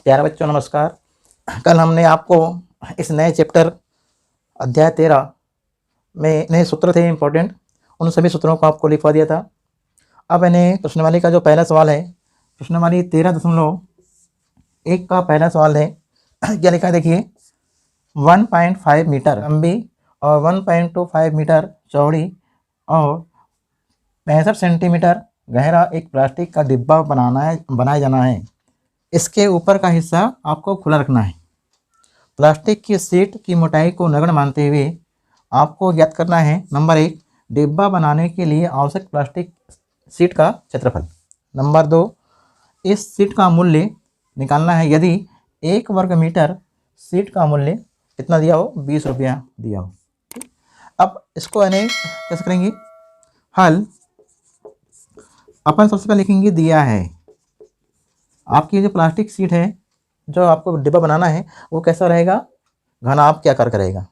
प्यारे बच्चों नमस्कार। कल हमने आपको इस नए चैप्टर अध्याय 13 में नए सूत्र थे इम्पोर्टेंट, उन सभी सूत्रों को आपको लिखवा दिया था। अब इन्हें प्रश्नवाली का जो पहला सवाल है, प्रश्नवाली 13.1 का पहला सवाल है। क्या लिखा है देखिए, 1.5 मीटर लंबी और 1.25 मीटर चौड़ी और 65 सेंटीमीटर गहरा एक प्लास्टिक का डिब्बा बनाया जाना है। इसके ऊपर का हिस्सा आपको खुला रखना है। प्लास्टिक की शीट की मोटाई को नगण्य मानते हुए आपको ज्ञात करना है नंबर 1 डिब्बा बनाने के लिए आवश्यक प्लास्टिक शीट का क्षेत्रफल। नंबर 2 इस शीट का मूल्य निकालना है यदि 1 वर्ग मीटर शीट का मूल्य कितना दिया हो, 20 रुपया दिया हो। अब इसको यानी कैसे करेंगे हल। अपन सबसे पहले लिखेंगे दिया है। आपकी जो प्लास्टिक शीट है जो आपको डिब्बा बनाना है वो कैसा रहेगा, घनाभ के आकार का रहेगा।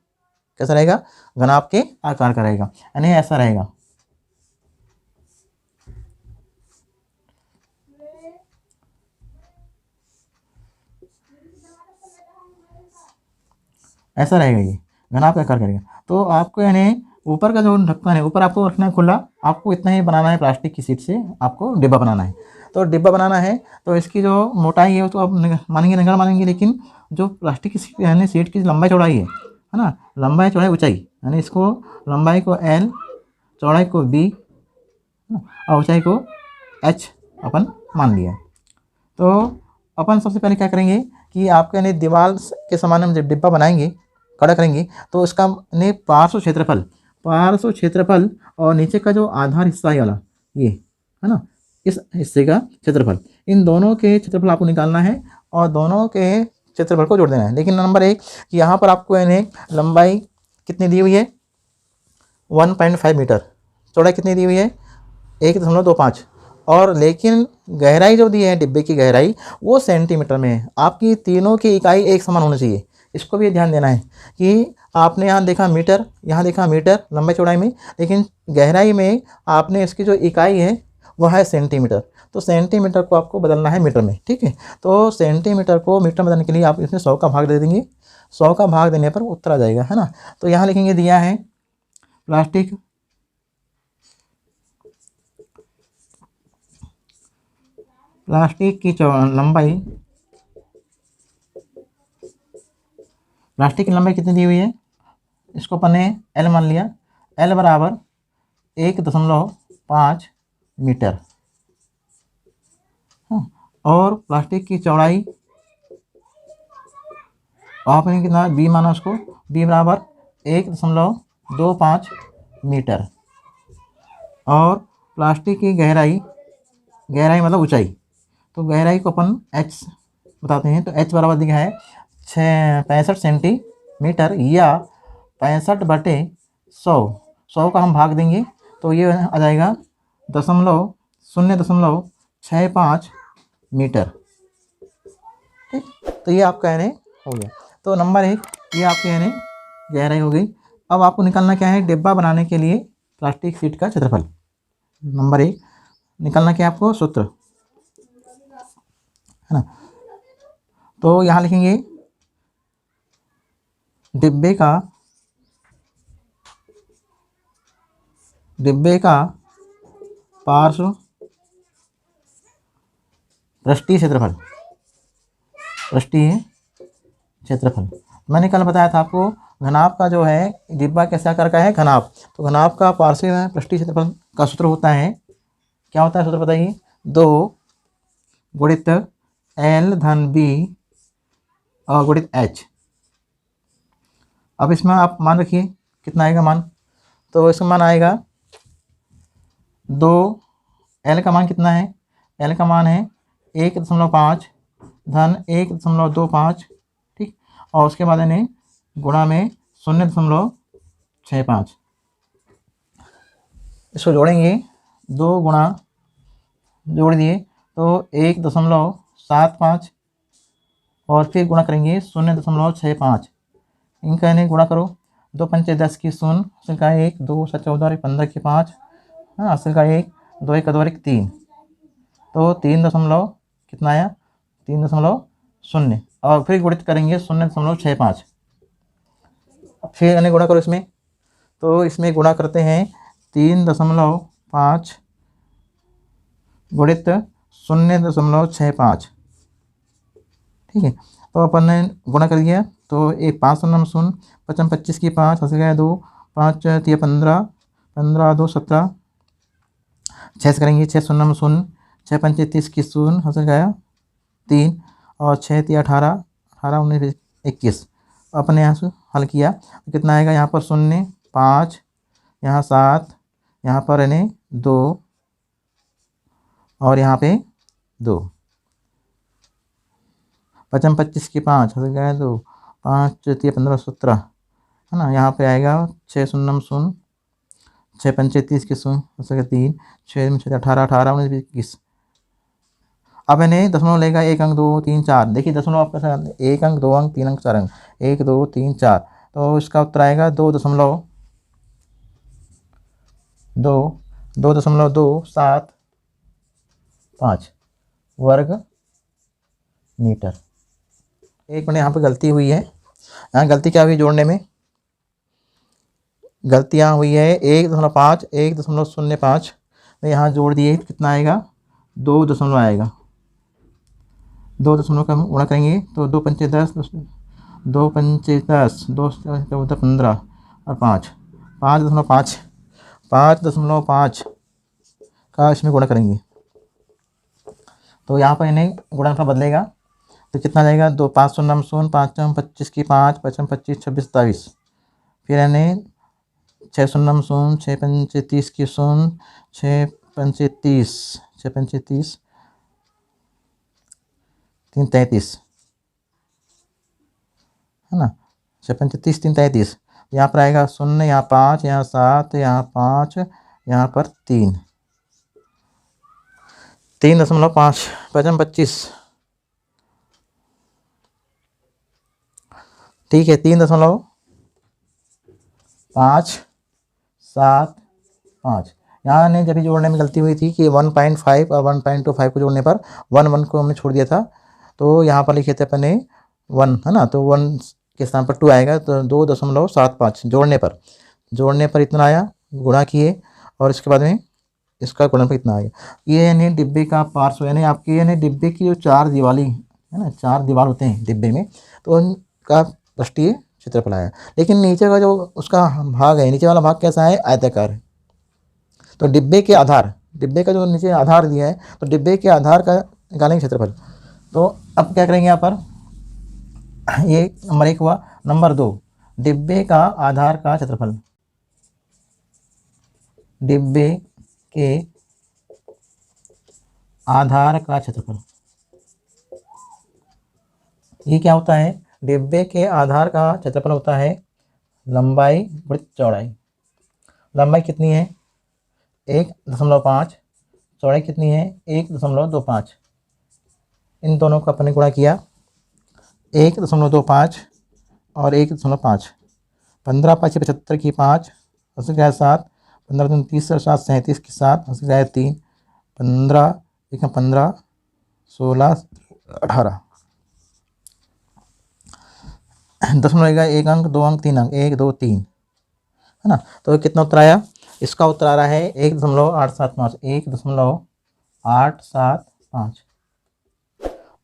कैसा रहेगा, घनाभ के आकार का रहेगा, यानी ऐसा रहेगा। ऐसा रहेगा, ये घनाभ का आकार करेगा। तो आपको यानी ऊपर का जो ढक्कन है ऊपर आपको रखना है खुला। आपको इतना ही बनाना है, प्लास्टिक की शीट से आपको डिब्बा बनाना है। तो डिब्बा बनाना है तो इसकी जो मोटाई है तो आप मानेंगे नगण्य मानेंगे, लेकिन जो प्लास्टिक की शीट यानी शीट की लंबाई चौड़ाई है ना, लंबाई चौड़ाई ऊंचाई, यानी इसको लंबाई को L, चौड़ाई को B और ऊंचाई को H अपन मान लिया। तो अपन सबसे पहले क्या करेंगे कि आपके यानी दीवार के समान हम जब डिब्बा बनाएंगे, खड़ा करेंगे, तो इसका पार्श्व क्षेत्रफल और नीचे का जो आधार हिस्सा है वाला ये है ना, इस हिस्से का क्षेत्रफल, इन दोनों के क्षेत्रफल आपको निकालना है और दोनों के क्षेत्रफल को जोड़ देना है। लेकिन नंबर 1 कि यहाँ पर आपको यानी लंबाई कितनी दी हुई है 1.5 मीटर, चौड़ाई कितनी दी हुई है 1.25, और लेकिन गहराई जो दी है डिब्बे की गहराई वो सेंटीमीटर में है। आपकी तीनों की इकाई एक समान होनी चाहिए, इसको भी ध्यान देना है कि आपने यहाँ देखा मीटर, यहाँ देखा मीटर लंबाई चौड़ाई में, लेकिन गहराई में आपने इसकी जो इकाई है वह है सेंटीमीटर। तो सेंटीमीटर को आपको बदलना है मीटर में, ठीक है। तो सेंटीमीटर को मीटर में बदलने के लिए आप इसमें 100 का भाग दे देंगे, 100 का भाग देने पर उत्तर आ जाएगा, है ना। तो यहाँ लिखेंगे दिया है प्लास्टिक की लंबाई, प्लास्टिक की लंबाई कितनी दी हुई है, इसको अपन ने L मान लिया। L बराबर 1.5 मीटर। और प्लास्टिक की चौड़ाई आपने कितना B माना, उसको B बराबर 1.25 मीटर। और प्लास्टिक की गहराई मतलब ऊंचाई, तो गहराई को अपन H बताते हैं। तो H बराबर दिया है 65 सेंटीमीटर या 65/100। 100 का हम भाग देंगे तो ये आ जाएगा 0.65 मीटर, ठीक। तो ये आपका यानी हो गया। तो नंबर 1 ये आपके यानी गहराई हो गई। अब आपको निकालना क्या है, डिब्बा बनाने के लिए प्लास्टिक शीट का क्षेत्रफल। नंबर 1 निकालना क्या आपको, सूत्र है ना। तो यहाँ लिखेंगे डिब्बे पार्श्व पृष्ठीय क्षेत्रफल। मैंने कल बताया था आपको घनाभ का जो है डिब्बा कैसे आकार का है, घनाभ। तो घनाभ का पार्श्व पृष्ठीय क्षेत्रफल का सूत्र होता है, क्या होता है सूत्र बताइए, 2 गुणित L धन B और गुणित H। अब इसमें आप मान रखिए कितना आएगा मान, तो इसका मान आएगा 2, L का मान कितना है, L का मान है 1.5 धन 1.25, ठीक। और उसके बाद यानी गुणा में 0.65, इसको जोड़ेंगे, 2 गुणा जोड़ दिए तो 1.75 और फिर गुणा करेंगे 0.65, इनका यानी गुणा करो, 2 पंचे 10 की 0, असल का 1, 2 7 14 15 की 5, हाँ असल का 1, 2 1 2 1 3, तो 3 दशमलव कितना आया, 3.64 शून्य, और फिर गुणित करेंगे 0.65। फिर यानी गुणा करो इसमें, तो इसमें गुणा करते हैं 3.5 गुणित 0.65। ठीक है, तो अपन ने गुणा कर दिया, तो एक 5 शून्य शून्य, 55 25 की 5 हंस गया 2, 5 3 15, 15 2 17, 6 से करेंगे 6 शून्य शून्य, 6 5 30 की शून्य हंस गया 3, और 6 3 18, 18 19 21। अपने यहाँ से हल किया तो कितना आएगा, यहाँ पर 0 5, यहाँ 7, यहाँ पर यानी 2, और यहाँ पे 2, 55 25 की 5 हंस गया 2, 5 3 15 17, है ना। यहाँ पे आएगा 6 शून्य शून्य, 6 5 30 की शून्य हंस गया 3, 6 6 18 18 19 21। अब इन्हें दशमलव लेगा, 1 अंक 2 3 4। देखिए दशमलव आपका साथ 1 अंक 2 अंक 3 अंक 4 अंक, 1 2 3 4, तो इसका उत्तर आएगा 2.275 वर्ग मीटर। एक मिनट, यहाँ पे गलती हुई है। यहाँ गलती क्या हुई जोड़ने में, गलती यहाँ हुई है 1.5 1.05 में यहाँ जोड़ दिए तो कितना आएगा, 2 दशमलव आएगा। 2 दशमलव का गुणा करेंगे तो 2 पंचे 10, 2 पंचे 10, 2 14 15 और 5 5.5 5.5 का इसमें गुणा करेंगे, तो यहाँ पर इन्हें गुणनफल बदलेगा, तो कितना जाएगा, 2 5 शून्य शून्य, 5 25 की 5, 55 25 26 27, फिर यानी 6 शून्य शून्य, 6 पंचे 30 की शून्य, 6 पंचे 30, 6 पंचे 30, 3 33, है ना, 6 पंचे 30 3 33। यहाँ पर आएगा 0, यहाँ 5, यहाँ 7, यहाँ 5, यहाँ पर 3, 3.5 55 25। ठीक है, 3.575। यहाँ ने जब जोड़ने में गलती हुई थी कि 1.5 और 1.25 को जोड़ने पर 1 को हमने छोड़ दिया था, तो यहाँ पर लिखे थे अपने 1, है ना, तो 1 के स्थान पर 2 आएगा, तो 2.75 जोड़ने पर इतना आया, गुणा किए और इसके बाद में इसका गुणनफल इतना आएगा। ये यानी डिब्बे का पार्श्व, यानी आपके यानी डिब्बे की जो 4 दीवारी है ना, 4 दीवार होते हैं डिब्बे में, तो उनका पृष्ठीय क्षेत्रफल आया। लेकिन नीचे का जो उसका भाग है, नीचे वाला भाग कैसा है, आयताकार है। तो डिब्बे के आधार, डिब्बे का जो नीचे आधार दिया है, तो डिब्बे के आधार का निकालेंगे क्षेत्रफल। तो अब क्या करेंगे यहाँ पर, ये नंबर 1 हुआ। नंबर 2, डिब्बे का आधार का क्षेत्रफल, डिब्बे के आधार का क्षेत्रफल, ये क्या होता है, डिब्बे के आधार का क्षेत्रफल होता है लंबाई गुणित चौड़ाई। लंबाई कितनी है, 1.5, चौड़ाई कितनी है, 1.25। इन दोनों का अपने गुणा किया, 1.25 और 1.5, 15 5 75 की 5 हंस गया 7, 15 दूनी 30 और 7 37 की 7 हंस गया 3, 15 1 15, 16 18। दशमलव लगेगा, 1 अंक 2 अंक 3 अंक, 1 2 3, है ना। तो कितना उत्तर आया, इसका उत्तर आ रहा है 1.875, 1.875।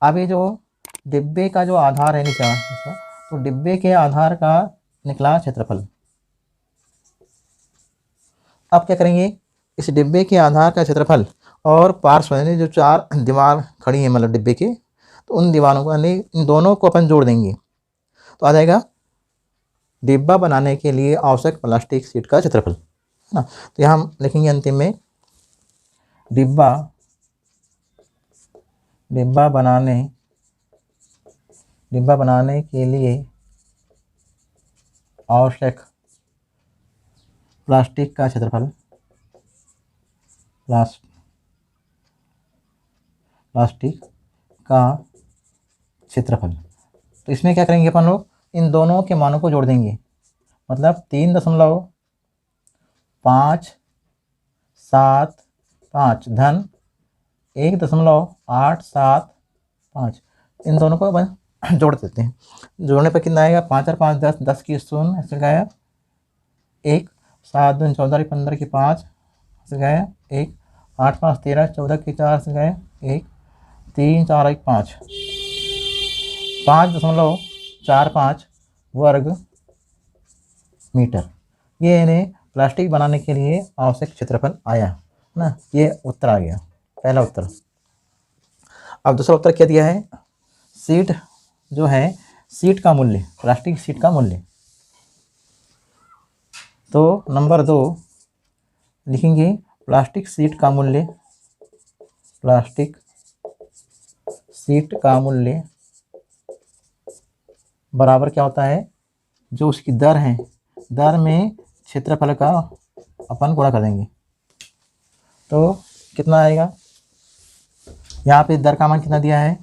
अब ये जो डिब्बे का जो आधार है नीचे, तो डिब्बे के आधार का निकला क्षेत्रफल। अब क्या करेंगे, इस डिब्बे के आधार का क्षेत्रफल और पार्श्व यानी जो 4 दीवार खड़ी हैं मतलब डिब्बे के, तो उन दीवारों को यानी इन दोनों को अपन जोड़ देंगे, तो आ जाएगा डिब्बा बनाने के लिए आवश्यक प्लास्टिक शीट का क्षेत्रफल, है ना। तो यहाँ हम लिखेंगे अंतिम में, डिब्बा बनाने के लिए आवश्यक प्लास्टिक का क्षेत्रफल, प्लास्टिक का क्षेत्रफल। तो इसमें क्या करेंगे अपन लोग, इन दोनों के मानों को जोड़ देंगे, मतलब 3.575 धन 1.875, इन दोनों को अपन जोड़ देते हैं। जोड़ने पर कितना आएगा, 5 और 5 10, 10 की शून्य ऐसे गया 1, 7 दूनी 14 की 15 की 5 ऐसे गया 1, 8 5 13, 14 की 4 से गए 1, 3 4 1 5, 5.45 वर्ग मीटर। ये इन्हें प्लास्टिक बनाने के लिए आवश्यक क्षेत्रफल आया ना, ये उत्तर आ गया पहला उत्तर। अब दूसरा उत्तर क्या दिया है, सीट जो है, सीट का मूल्य, प्लास्टिक सीट का मूल्य। तो नंबर 2 लिखेंगे प्लास्टिक सीट का मूल्य, प्लास्टिक सीट का मूल्य बराबर क्या होता है, जो उसकी दर है, दर में क्षेत्रफल का अपन गुणा कर देंगे। तो कितना आएगा, यहाँ पे दर का मान कितना दिया है,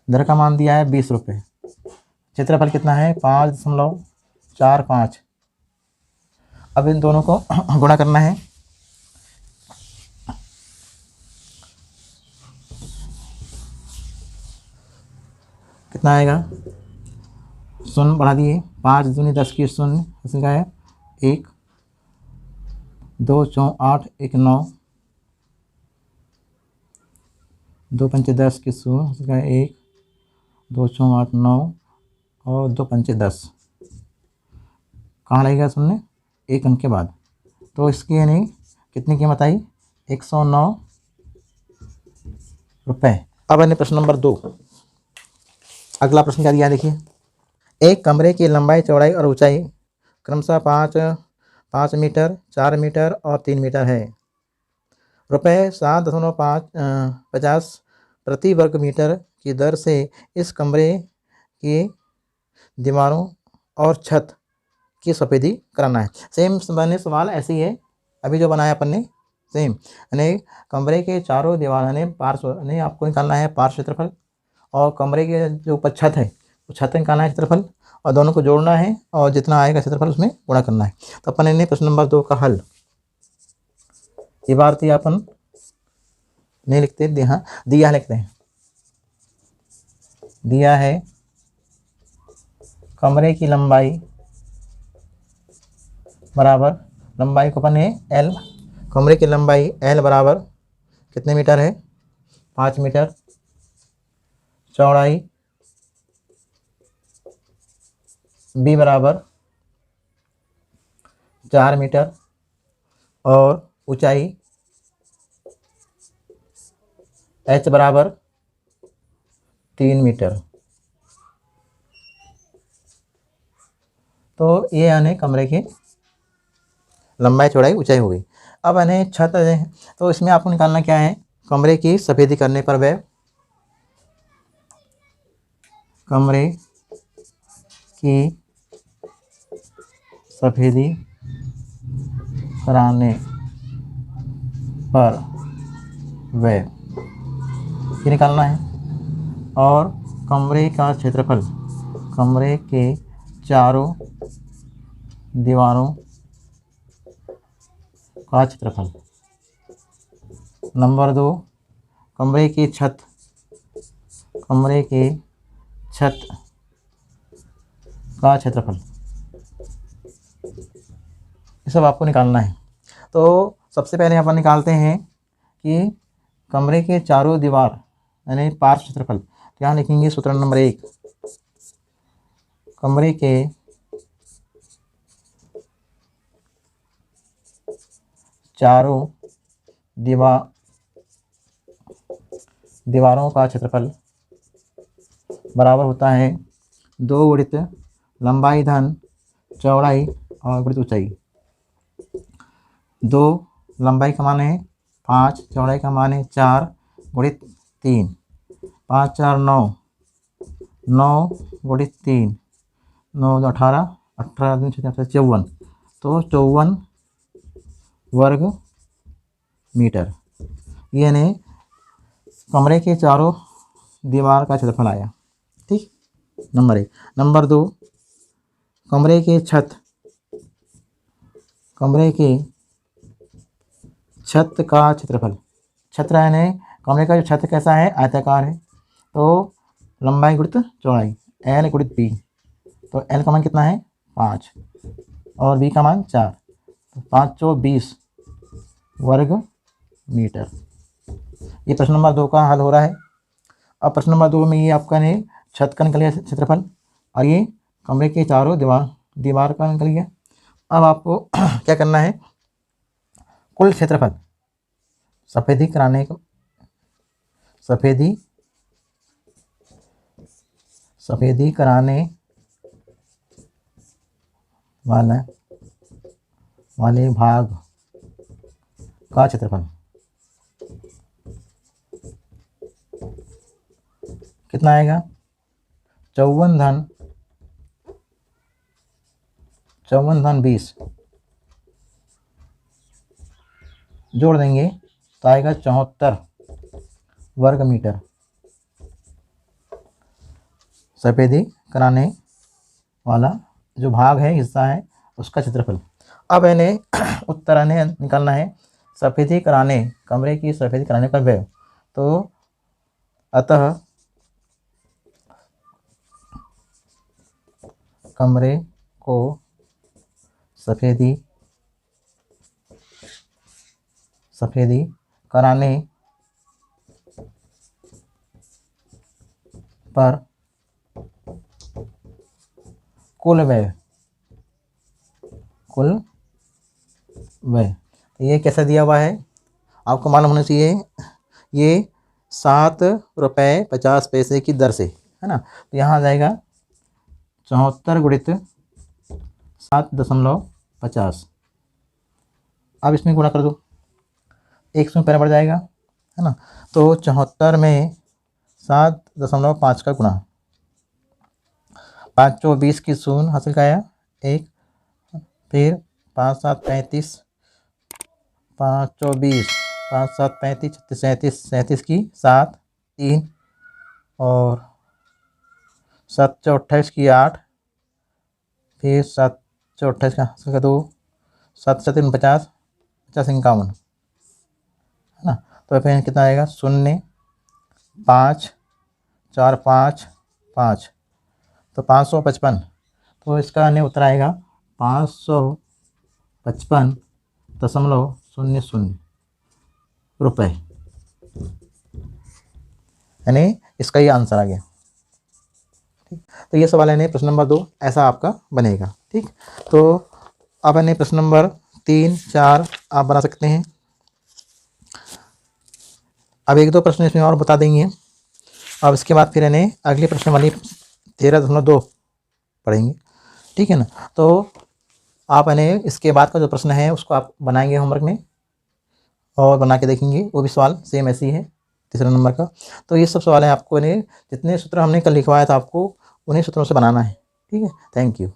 दर का मान दिया है 20 रुपये, क्षेत्रफल कितना है 5.45। अब इन दोनों को गुणा करना है। कितना आएगा, शून्य बढ़ा दिए, 5 दूनी 10 की शून्य इसमें क्या है 1, 2 4 8 1 9, 2 पंचे 10 की शून्य इसमें क्या है 1, 2 4 8 9 और 2 पंचे 10, कहाँ लगेगा शून्य, 1 अंक के बाद। तो इसकी यानी कितनी कीमत आई, 109 रुपये। अब अन्य प्रश्न नंबर 2, अगला प्रश्न क्या दिया है देखिए, एक कमरे की लंबाई चौड़ाई और ऊंचाई क्रमशः 5 मीटर 4 मीटर और 3 मीटर है। रुपये 7.50 प्रति वर्ग मीटर की दर से इस कमरे की दीवारों और छत की सफेदी कराना है। सेम बने सवाल ऐसे ही है अभी जो बनाया अपन ने, सेम यानी कमरे के चारों दीवार यानी पार्श्व यानी आपको निकालना है पार्श्व क्षेत्रफल, और कमरे के जो ऊपर छत है वो छत निकालना है क्षेत्रफल, और दोनों को जोड़ना है और जितना आएगा क्षेत्रफल उसमें गुणा करना है। तो अपन ने प्रश्न नंबर 2 का हल, ये बार थी अपन नहीं लिखते, दिया लिखते हैं, दिया है कमरे की लंबाई बराबर, लंबाई को अपन ने L, कमरे की लंबाई L बराबर कितने मीटर है 5 मीटर, चौड़ाई B बराबर 4 मीटर और ऊंचाई H बराबर 3 मीटर। तो ये यानी कमरे की लंबाई चौड़ाई ऊंचाई हो गई। अब यानी छत है, तो इसमें आपको निकालना क्या है, कमरे की सफेदी करने पर वह, कमरे की सफेदी कराने पर वह, ये निकालना है, और कमरे का क्षेत्रफल, कमरे के चारों दीवारों का क्षेत्रफल। नंबर 2 कमरे की छत, कमरे के छत का क्षेत्रफल, ये सब आपको निकालना है। तो सबसे पहले अपन निकालते हैं कि कमरे के चारों दीवार यानी पार्श्व क्षेत्रफल। तो यहाँ लिखेंगे सूत्र नंबर 1, कमरे के चारों दीवारों का क्षेत्रफल बराबर होता है 2 गुणित लंबाई धन चौड़ाई और गुणित ऊंचाई। 2 लंबाई का मान है 5, चौड़ाई का मान है 4 गुणित 3, 5 4 9, 9 गुणित 3, 9 18, 18 दूनी 54, तो 54 वर्ग मीटर। यानी कमरे के चारों दीवार का क्षेत्रफल आया। ठीक, नंबर 1। नंबर 2 कमरे के छत, कमरे के छत का क्षेत्रफल। छत यानी कमरे का जो छत कैसा है, आयताकार है, तो लंबाई गुणित चौड़ाई L गुणित B, तो L का मान कितना है 5 और B का मान 4, तो 5 चौक 20 वर्ग मीटर। ये प्रश्न नंबर 2 का हल हो रहा है। अब प्रश्न नंबर 2 में ये आपका ने छत का निकल गया क्षेत्रफल और ये कमरे के चारों दीवार का निकल गया। अब आपको क्या करना है, कुल क्षेत्रफल सफेदी कराने वाले भाग का क्षेत्रफल कितना आएगा, 54/20 जोड़ देंगे तो आएगा 74 वर्ग मीटर सफेदी कराने वाला जो भाग है, हिस्सा है, उसका क्षेत्रफल। अब इन्हें उत्तर निकालना है सफेदी कराने, कमरे की सफेदी कराने का व्यय। तो अतः कमरे को सफेदी कराने पर कुल व्यय ये कैसा दिया हुआ है आपको मालूम होना चाहिए। ये 7 रुपये 50 पैसे की दर से है ना, तो यहाँ आ जाएगा 74 गुणित 7.50। अब इसमें गुणा कर दो, 1 में पहले बढ़ जाएगा है ना, तो 74 में 7.5 का गुणा, 5 चौक 20 की शून्य हासिल का आया 1, फिर 5 7 35, 5 चौक 20, 5 7 35, 36 37 की 7 3 और 7 चौक 28 की 8, फिर 7 चौक 28 का हासिल का 2, 7 7 50 50 51 है ना, तो फिर कितना आएगा 0 5 4 5 5, तो 555, तो इसका उत्तर आएगा 555.00 रुपये, यानी इसका ये आंसर आ गया। ठीक, तो ये सवाल है प्रश्न नंबर 2 ऐसा आपका बनेगा। ठीक, तो अब प्रश्न नंबर 3 4 आप बना सकते हैं। अब 1-2 प्रश्न इसमें और बता देंगे। अब इसके बाद फिर अगले प्रश्न वाली 13.2 पढ़ेंगे। ठीक है ना, तो आप इसके बाद का जो प्रश्न है उसको आप बनाएंगे होमवर्क में और बना के देखेंगे, वो भी सवाल सेम ऐसे ही है 3 नंबर का। तो ये सब सवाल है आपको जितने सूत्र हमने कल लिखवाया था आपको उन्हीं सूत्रों से बनाना है। ठीक है, थैंक यू।